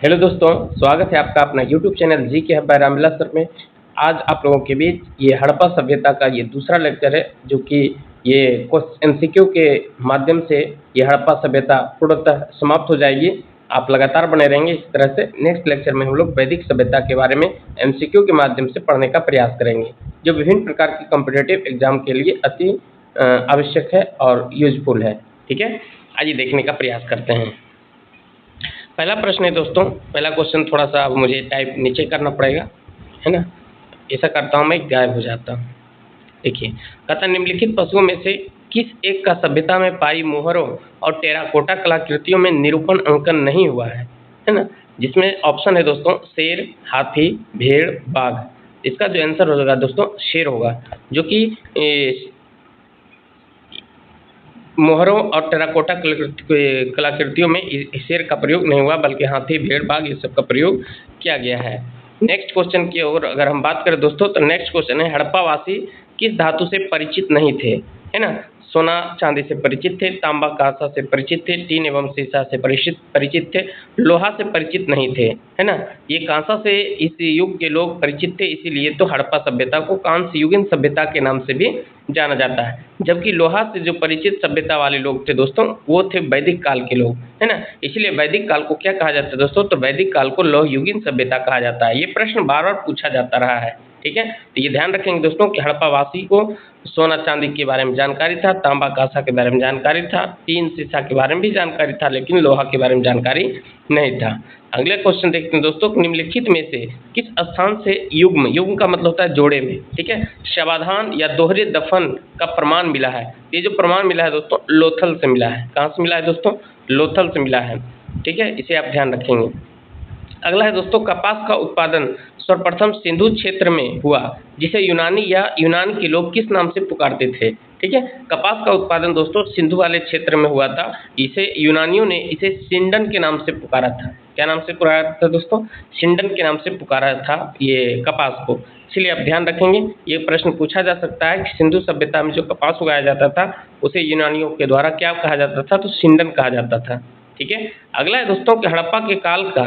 Hello दोस्तों, स्वागत है आपका अपना यूट्यूब चैनल जी के बाय रामविलास सर में। आज आप लोगों के बीच ये हड़प्पा सभ्यता का ये दूसरा लेक्चर है, जो कि ये एमसीक्यू के माध्यम से ये हड़प्पा सभ्यता पूर्णतः समाप्त हो जाएगी। आप लगातार बने रहेंगे इस तरह से। नेक्स्ट लेक्चर में हम लोग वैदिक सभ्यता के बारे में एमसीक्यू के माध्यम से पढ़ने का प्रयास करेंगे, जो विभिन्न प्रकार के कॉम्पिटिटिव एग्जाम के लिए अति आवश्यक है और यूजफुल है। ठीक है, आइए देखने का प्रयास करते हैं। पहला प्रश्न है दोस्तों, पहला क्वेश्चन थोड़ा सा अब मुझे टाइप नीचे करना पड़ेगा, है ना। ऐसा करता हूँ मैं, गायब हो जाता हूँ। देखिए, कहता निम्नलिखित पशुओं में से किस एक का सभ्यता में पाई मोहरों और टेराकोटा कलाकृतियों में निरूपण अंकन नहीं हुआ है ना। जिसमें ऑप्शन है दोस्तों शेर, हाथी, भेड़, बाघ। इसका जो आंसर होगा दोस्तों शेर होगा, जो कि मोहरों और टेराकोटा कलाकृतियों में शेर का प्रयोग नहीं हुआ, बल्कि हाथी, भेड़, बाघ ये सब का प्रयोग किया गया है। नेक्स्ट क्वेश्चन की ओर अगर हम बात करें दोस्तों, तो नेक्स्ट क्वेश्चन है हड़प्पावासी किस धातु से परिचित नहीं थे, है ना। सोना चांदी से परिचित थे, तांबा कांसा से परिचित थे, टीन एवं सीसा से परिचित थे, लोहा से परिचित नहीं थे, है ना। ये कांसा से इस युग के लोग परिचित थे, इसीलिए तो हड़प्पा सभ्यता को कांस्य युगीन सभ्यता के नाम से भी जाना जाता है। जबकि लोहा से जो परिचित सभ्यता वाले लोग थे दोस्तों, वो थे वैदिक काल के लोग, है ना। इसलिए वैदिक काल को क्या कहा जाता है दोस्तों, तो वैदिक काल को लौह युगीन सभ्यता कहा जाता है। ये प्रश्न बार बार पूछा जाता रहा है, ठीक है। तो ये ध्यान रखेंगे दोस्तों कि हड़प्पावासी को सोना चांदी के बारे में जानकारी था, तांबा कांसा के बारे में जानकारी था, टीन सीसा के बारे में भी जानकारी था, लेकिन लोहा के बारे में जानकारी नहीं था। अगले क्वेश्चन देखते हैं दोस्तों, निम्नलिखित में से किस स्थान से युग्म, युग्म का मतलब होता है जोड़े में, ठीक है, शवाधान या दोहरे दफन का प्रमाण मिला है। ये जो प्रमाण मिला है दोस्तों लोथल से मिला है। कहाँ से मिला है दोस्तों, लोथल से मिला है, ठीक है, इसे आप ध्यान रखेंगे। अगला है दोस्तों, कपास का उत्पादन सर्वप्रथम सिंधु क्षेत्र में हुआ, जिसे यूनानी या यूनान के लोग किस नाम से पुकारते थे, ठीक है। कपास का उत्पादन दोस्तों सिंधु वाले क्षेत्र में हुआ था। इसे यूनानियों ने इसे सिंडन के नाम से पुकारा था। क्या नाम से पुकारा था दोस्तों, सिंडन के नाम से पुकारा था ये कपास को। इसलिए आप ध्यान रखेंगे, ये प्रश्न पूछा जा सकता है कि सिंधु सभ्यता में जो कपास उगाया जाता था उसे यूनानियों के द्वारा क्या कहा जाता था, तो सिंडन कहा जाता था, ठीक है। अगला है दोस्तों कि हड़प्पा के काल का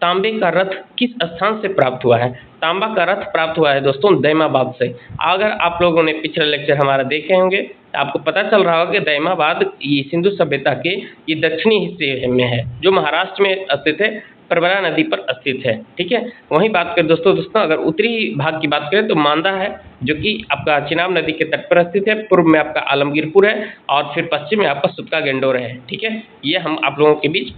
तांबे का रथ किस स्थान से प्राप्त हुआ है। तांबा का रथ प्राप्त हुआ है दोस्तों दैमाबाद से। अगर आप लोगों ने पिछला लेक्चर हमारा देखे होंगे तो आपको पता चल रहा होगा कि दैमाबाद ये सिंधु सभ्यता के ये दक्षिणी हिस्से में है, जो महाराष्ट्र में स्थित है, परबरा नदी पर स्थित है, ठीक है। वहीं बात करें दोस्तों अगर उत्तरी भाग की बात करें तो मांदा है, जो कि आपका चिनाब नदी के तट पर स्थित है। पूर्व में आपका आलमगीरपुर है और फिर पश्चिम में आपका सुतका गेंडोर है, ठीक है। ये हम आप लोगों के बीच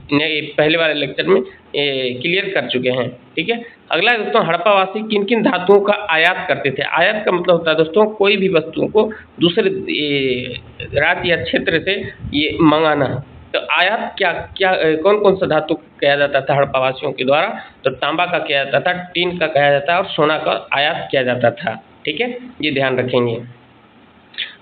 पहले वाले लेक्चर में क्लियर कर चुके हैं, ठीक है। अगला है दोस्तों, हड़प्पावासी किन किन धातुओं का आयात करते थे। आयात का मतलब होता है दोस्तों कोई भी वस्तुओं को दूसरे राज्य या क्षेत्र से ये मंगाना। तो आयात क्या क्या कौन कौन सा धातु किया जाता था हड़प्पावासियों के द्वारा, तो तांबा का किया जाता था, टीन का किया जाता था और सोना का आयात किया जाता था, ठीक है, ये ध्यान रखेंगे।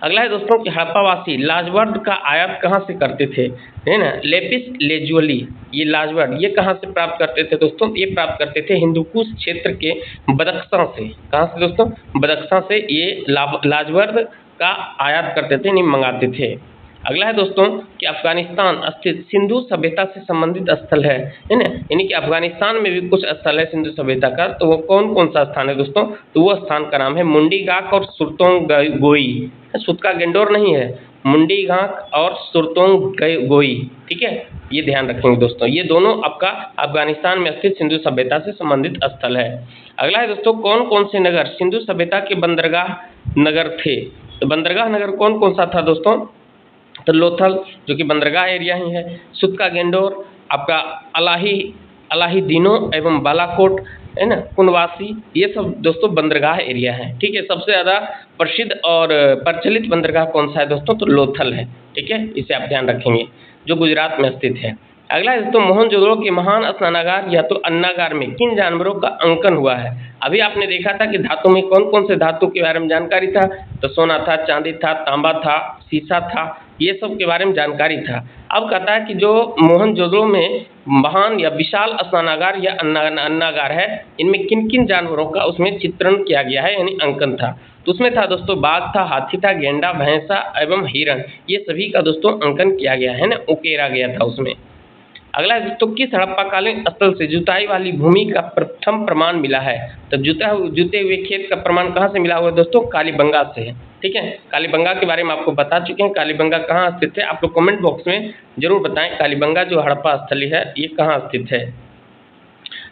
अगला है दोस्तों कि हड़प्पावासी लाजवर्द का आयात कहाँ से करते थे, है ना। लेपिस लेजुअली, ये लाजवर्द ये कहाँ से प्राप्त करते थे दोस्तों, ये प्राप्त करते थे हिंदुकुश क्षेत्र के बदख्शां से। कहाँ से दोस्तों, बदख्शां से ये लाजवर्द का आयात करते थे, नहीं मंगाते थे। अगला है दोस्तों कि अफगानिस्तान स्थित सिंधु सभ्यता से संबंधित स्थल है ना। यानी कि अफगानिस्तान में भी कुछ स्थल है सिंधु सभ्यता का, तो वो कौन कौन सा स्थान है दोस्तों, तो वो स्थान का नाम है मुंडी गाक और सुरतोंग गोई। सुतका गेंडोर नहीं है, मुंडी गाक और सुरतोंग गोई, ठीक है, ये ध्यान रखेंगे दोस्तों। ये दोनों आपका अफगानिस्तान में स्थित सिंधु सभ्यता से संबंधित स्थल है। अगला है दोस्तों, कौन कौन से नगर सिंधु सभ्यता के बंदरगाह नगर थे। तो बंदरगाह नगर कौन कौन सा था दोस्तों, तो लोथल जो कि बंदरगाह एरिया ही है, सुतका गेंडोर, आपका अलाही दीनो एवं बालाकोट, है ना, कुनवासी, ये सब दोस्तों बंदरगाह एरिया है, ठीक है। सबसे ज़्यादा प्रसिद्ध और प्रचलित बंदरगाह कौन सा है दोस्तों, तो लोथल है, ठीक है, इसे आप ध्यान रखेंगे, जो गुजरात में स्थित है। अगला है दोस्तों, मोहनजोदड़ो के महान स्नानागार या तो अन्नागार में किन जानवरों का अंकन हुआ है। अभी आपने देखा था कि धातु में कौन कौन से धातु के बारे में जानकारी था, तो सोना था, चांदी था, तांबा था, सीसा था, ये सब के बारे में जानकारी था। अब कहता है कि जो मोहनजोदड़ो में महान या विशाल स्नानागार या अन्नागार है, इनमें किन किन जानवरों का उसमें चित्रण किया गया है, यानी अंकन था। तो उसमें था दोस्तों बाघ था, हाथी था, गेंडा, भैंसा एवं हिरण, ये सभी का दोस्तों अंकन किया गया है ना, उकेरा गया था उसमें। अगला है दोस्तों, किस हड़प्पाकालीन स्थल से जुताई वाली भूमि का प्रथम प्रमाण मिला है? तो जुते हुए खेत का प्रमाण कहाँ से मिला हुआ है दोस्तों? कालीबंगा से। ठीक है, कालीबंगा के बारे में आपको बता चुके हैं। कालीबंगा कहाँ स्थित है? आप लोग कमेंट बॉक्स में जरूर बताएं, कालीबंगा जो हड़प्पा स्थली है ये कहाँ स्थित है।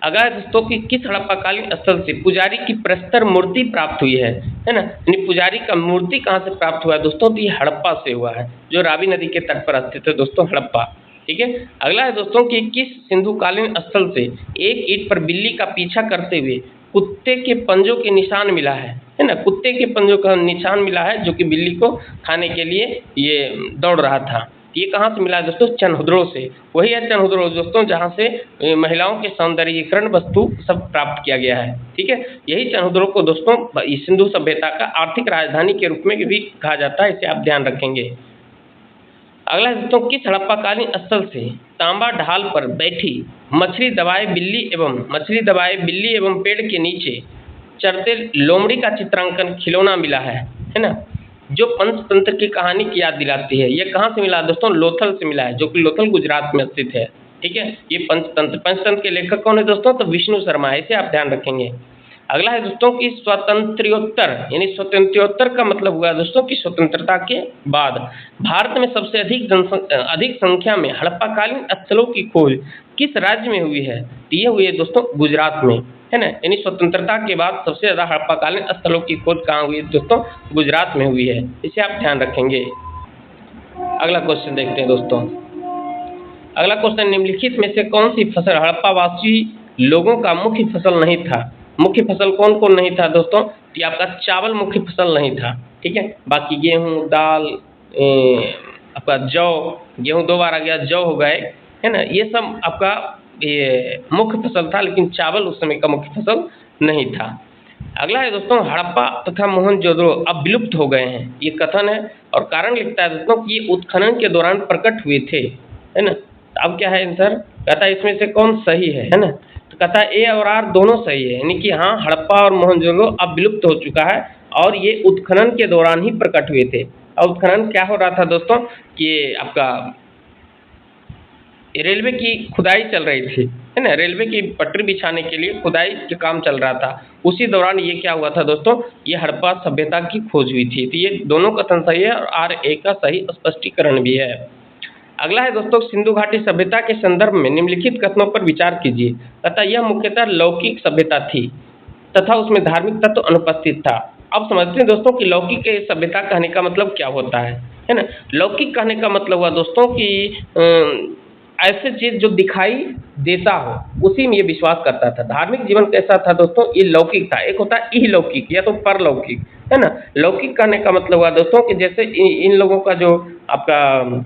अगला दोस्तों कि किस हड़प्पाकालीन स्थल से पुजारी की प्रस्तर मूर्ति प्राप्त हुई है ना? यानी पुजारी का मूर्ति कहाँ से प्राप्त हुआ है दोस्तों? तो ये हड़प्पा से हुआ है, जो रावी नदी के तट पर स्थित है दोस्तों, हड़प्पा। ठीक है, अगला है दोस्तों कि किस सिंधुकालीन स्थल से एक ईंट पर बिल्ली का पीछा करते हुए कुत्ते के पंजों के निशान मिला है ना? कुत्ते के पंजों का निशान मिला है, जो कि बिल्ली को खाने के लिए ये दौड़ रहा था। ये कहाँ से मिला है दोस्तों? चनहुद्रो से। वही है चनहुद्रो दोस्तों, जहाँ से महिलाओं के सौंदर्यीकरण वस्तु सब प्राप्त किया गया है। ठीक है, यही चनहुद्रो को दोस्तों सिंधु सभ्यता का आर्थिक राजधानी के रूप में भी कहा जाता है, इसे आप ध्यान रखेंगे। अगला दोस्तों, किस हड़प्पाकालीन स्थल से तांबा ढाल पर बैठी मछली दबाए बिल्ली एवं पेड़ के नीचे चरते लोमड़ी का चित्रांकन खिलौना मिला है ना? जो पंचतंत्र की कहानी की याद दिलाती है। ये कहाँ से मिला दोस्तों? लोथल से मिला है, जो कि लोथल गुजरात में स्थित है। ठीक है, ये पंचतंत्र के लेखक कौन है दोस्तों? तो विष्णु शर्मा है, इसे आप ध्यान रखेंगे। अगला है दोस्तों कि स्वातंत्र्योत्तर, यानी स्वतंत्रोत्तर का मतलब हुआ दोस्तों कि स्वतंत्रता के बाद भारत में सबसे अधिक संख्या में हड़प्पाकालीन स्थलों की खोज किस राज्य में हुई है? तो ये हुई है दोस्तों गुजरात में, है ना? यानी स्वतंत्रता के बाद सबसे ज़्यादा हड़प्पाकालीन स्थलों की खोज कहाँ हुई है दोस्तों? गुजरात में हुई है, इसे आप ध्यान रखेंगे। अगला क्वेश्चन देखते हैं दोस्तों। अगला क्वेश्चन, निम्नलिखित में से कौन सी फसल हड़प्पावासी लोगों का मुख्य फसल नहीं था? मुख्य फसल कौन कौन नहीं था दोस्तों? कि आपका चावल मुख्य फसल नहीं था। ठीक है, बाकी गेहूँ, दाल, आपका जौ, गेहूँ 2 बार आ गया, जौ हो गए, है ना? ये सब आपका ये मुख्य फसल था, लेकिन चावल उस समय का मुख्य फसल नहीं था। अगला है दोस्तों, हड़प्पा तथा मोहनजोदड़ो अब विलुप्त हो गए हैं, ये कथन है और कारण लिखता है दोस्तों कि ये उत्खनन के दौरान प्रकट हुए थे, है ना? अब क्या है आंसर? कहता है इसमें से कौन सही है ना? तो कहता है ए और आर दोनों सही है, यानी कि हाँ, हड़प्पा और मोहनजोदड़ो अब विलुप्त हो चुका है और ये उत्खनन के दौरान ही प्रकट हुए थे। और उत्खनन क्या हो रहा था दोस्तों कि आपका रेलवे की खुदाई चल रही थी, है ना? रेलवे की पटरी बिछाने के लिए खुदाई का काम चल रहा था। उसी दौरान ये क्या हुआ था दोस्तों? ये हड़प्पा सभ्यता की खोज हुई थी। तो ये दोनों कथन सही है और आर ए का सही स्पष्टीकरण भी है। अगला है दोस्तों, सिंधु घाटी सभ्यता के संदर्भ में निम्नलिखित कथनों पर विचार कीजिए। तथा यह मुख्यतः लौकिक सभ्यता थी तथा उसमें धार्मिक तत्व अनुपस्थित था। अब समझते हैं दोस्तों कि लौकिक सभ्यता कहने का मतलब क्या होता है ना? लौकिक कहने का मतलब हुआ दोस्तों कि ऐसे चीज जो दिखाई देता हो उसी में ये विश्वास करता था। धार्मिक जीवन कैसा था दोस्तों? ये लौकिक था। एक होता है इहलौकिक या तो परलौकिक, है ना? लौकिक कहने का मतलब हुआ दोस्तों कि जैसे इन लोगों का जो आपका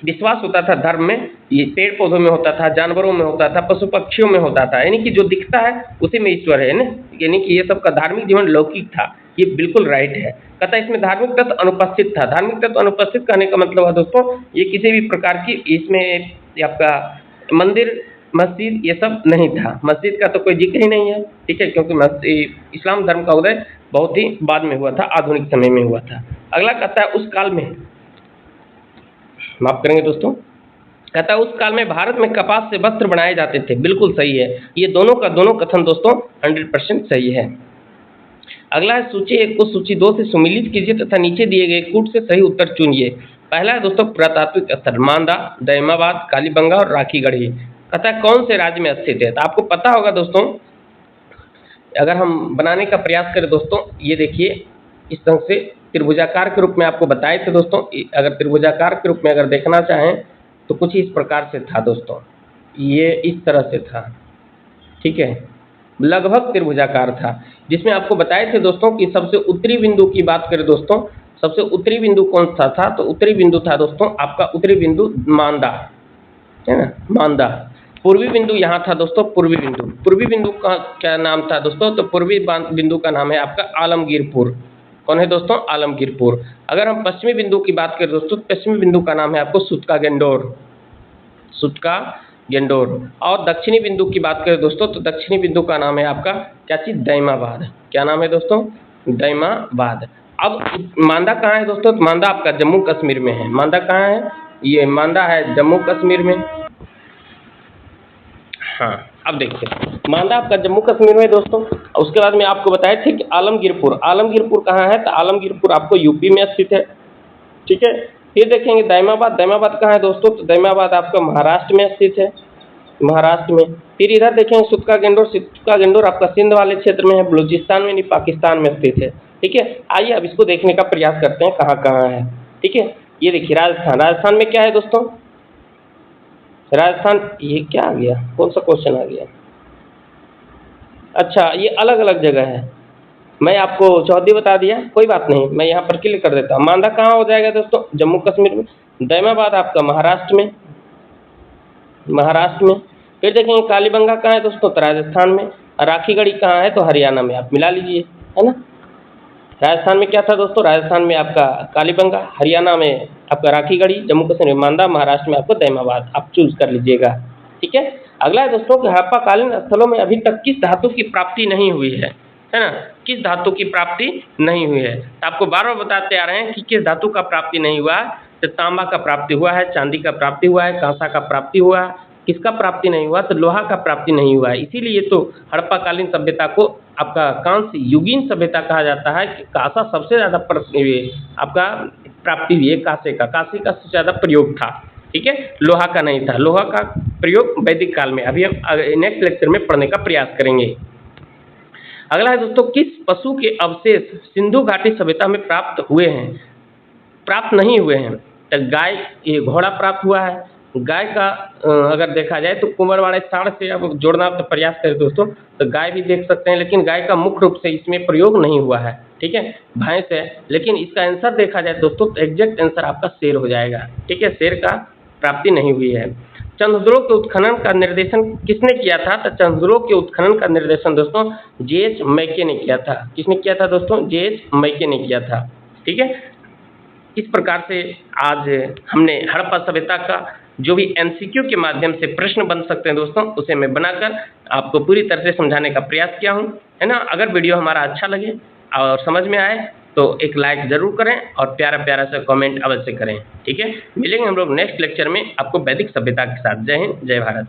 विश्वास होता था धर्म में, ये पेड़ पौधों में होता था, जानवरों में होता था, पशु पक्षियों में होता था, यानी कि जो दिखता है उसी में ईश्वर है ना? यानी कि ये सब का धार्मिक जीवन लौकिक था। ये बिल्कुल राइट है। कहता है इसमें धार्मिक तत्व अनुपस्थित था। धार्मिक तत्व अनुपस्थित कहने का मतलब है दोस्तों ये किसी भी प्रकार की इसमें आपका मंदिर मस्जिद ये सब नहीं था। मस्जिद का तो कोई जिक्र ही नहीं है। ठीक है, क्योंकि इस्लाम धर्म का उदय बहुत ही बाद में हुआ था, आधुनिक समय में हुआ था। अगला कहता है उस काल में, माफ करेंगे दोस्तों, कहता है उस काल में भारत में कपास से वस्त्र बनाए जाते थे। बिल्कुल सही है। ये दोनों का दोनों कथन दोस्तों 100% सही है। अगला है सूची 1 को सूची 2 से सुमिलित कीजिए तथा नीचे दिए गए कूट से सही उत्तर चुनिए। पहला है दोस्तों पुरातात्विक स्थल मांदा, दैमाबाद, कालीबंगा और राखीगढ़ी। कहता है कौन से राज्य में स्थित है? तो आपको पता होगा दोस्तों, अगर हम बनाने का प्रयास करें दोस्तों, ये देखिए इस ढंग से त्रिभुजाकार के रूप में आपको बताए थे दोस्तों। अगर त्रिभुजाकार के रूप में अगर देखना चाहें तो कुछ इस प्रकार से था दोस्तों, ये इस तरह से था। ठीक है, लगभग त्रिभुजाकार था, जिसमें आपको बताए थे दोस्तों कि सबसे उत्तरी बिंदु की बात करें दोस्तों, सबसे उत्तरी बिंदु कौन सा था? तो उत्तरी बिंदु था दोस्तों आपका उत्तरी बिंदु मांदा, है ना? मांदा। पूर्वी बिंदु यहाँ था दोस्तों, पूर्वी बिंदु। पूर्वी बिंदु का क्या नाम था दोस्तों? तो पूर्वी बिंदु का नाम है आपका आलमगीरपुर। कौन है दोस्तों? आलमगीरपुर। अगर हम पश्चिमी बिंदु की बात करें दोस्तों, पश्चिमी बिंदु का नाम है आपको सुतका गेंडोर, सुतका गेंडोर। और दक्षिणी बिंदु की बात करें दोस्तों, तो दक्षिणी बिंदु का नाम है आपका क्या चीज? दैमाबाद। क्या नाम है दोस्तों? दैमाबाद। अब मांदा कहाँ है दोस्तों? तो मांदा आपका जम्मू कश्मीर में है। मांदा कहाँ है? ये मांदा है जम्मू कश्मीर में। हाँ, अब देखिए मांदा आपका जम्मू कश्मीर में दोस्तों। उसके बाद में आपको बताया थे कि आलमगीरपुर, आलमगीरपुर कहाँ है, तो आलमगीरपुर आपको यूपी में स्थित है, ठीक है। फिर देखेंगे दैमाबाद, दैमाबाद कहाँ है दोस्तों, तो दैमाबाद आपका महाराष्ट्र में स्थित है, महाराष्ट्र में। फिर इधर देखेंगे सुतका गेंडोर, सुतका गेंडोर आपका सिंध वाले क्षेत्र में है, बलूचिस्तान में नहीं पाकिस्तान में स्थित है, ठीक है। आइए अब इसको देखने का प्रयास करते हैं कहाँ कहाँ है, ठीक है। ये देखिए राजस्थान, राजस्थान में क्या है दोस्तों, राजस्थान, ये क्या आ गया, कौन सा क्वेश्चन आ गया, अच्छा ये अलग अलग जगह है, मैं आपको चौधरी बता दिया, कोई बात नहीं, मैं यहाँ पर क्लिक कर देता हूँ। मांदा कहाँ हो जाएगा दोस्तों, जम्मू कश्मीर में। दैमाबाद आपका महाराष्ट्र में, महाराष्ट्र में। फिर देखेंगे कालीबंगा कहाँ है दोस्तों, तो राजस्थान में। राखीगढ़ी कहाँ है, तो हरियाणा में, आप मिला लीजिए, है ना। राजस्थान में क्या था दोस्तों, राजस्थान में आपका कालीबंगा, हरियाणा में आपका राखीगढ़ी, जम्मू कश्मीर में मांदा, महाराष्ट्र में आपको दैमाबाद, आप चूज कर लीजिएगा, ठीक है। अगला है दोस्तों कि हड़प्पाकालीन स्थलों में अभी तक किस धातु की प्राप्ति नहीं हुई है ना, किस धातु की प्राप्ति नहीं हुई है। तो आपको बार बार बताते आ रहे हैं कि किस धातु का प्राप्ति नहीं हुआ, तो तांबा का प्राप्ति हुआ है, चांदी का प्राप्ति हुआ है, कांसा का प्राप्ति हुआ है, किसका प्राप्ति नहीं हुआ, तो लोहा का प्राप्ति नहीं हुआ है। इसीलिए तो हड़प्पाकालीन सभ्यता को आपका कांस्य युगीन सभ्यता कहा जाता है कि कांसा सबसे ज़्यादा आपका प्राप्ति हुई है, कांसे का, कांसे का सबसे ज़्यादा प्रयोग था, ठीक है, लोहा का नहीं था। लोहा का प्रयोग वैदिक काल में, अभी हम नेक्स्ट लेक्चर में पढ़ने का प्रयास करेंगे। अगला है दोस्तों, किस पशु के अवशेष सिंधु घाटी सभ्यता में प्राप्त हुए हैं, प्राप्त नहीं हुए हैं, तो गाय, ये घोड़ा प्राप्त हुआ है। गाय का अगर देखा जाए तो कुंभलवाड़े साढ़ से अब जोड़ना तो प्रयास करें दोस्तों, तो गाय भी देख सकते हैं, लेकिन गाय का मुख्य रूप से इसमें प्रयोग नहीं हुआ है, ठीक है, भैंस है। लेकिन इसका आंसर देखा जाए दोस्तों तो एग्जैक्ट आंसर आपका शेर हो जाएगा, ठीक है, शेर का प्राप्ति नहीं हुई है। चंद्रद्रोह के उत्खनन का निर्देशन किसने किया था, तो चंद्रद्रोह के उत्खनन का निर्देशन दोस्तों जे.एच. मैके ने किया था। किसने किया था दोस्तों, जे.एच. मैके ने किया था, ठीक है। इस प्रकार से आज हमने हड़प्पा सभ्यता का जो भी एमसीक्यू के माध्यम से प्रश्न बन सकते हैं दोस्तों, उसे मैं बनाकर आपको पूरी तरह से समझाने का प्रयास किया हूं, है ना। अगर वीडियो हमारा अच्छा लगे और समझ में आए तो एक लाइक जरूर करें और प्यारा प्यारा सा कमेंट अवश्य करें, ठीक है। मिलेंगे हम लोग नेक्स्ट लेक्चर में आपको वैदिक सभ्यता के साथ। जय हिंद, जय भारत।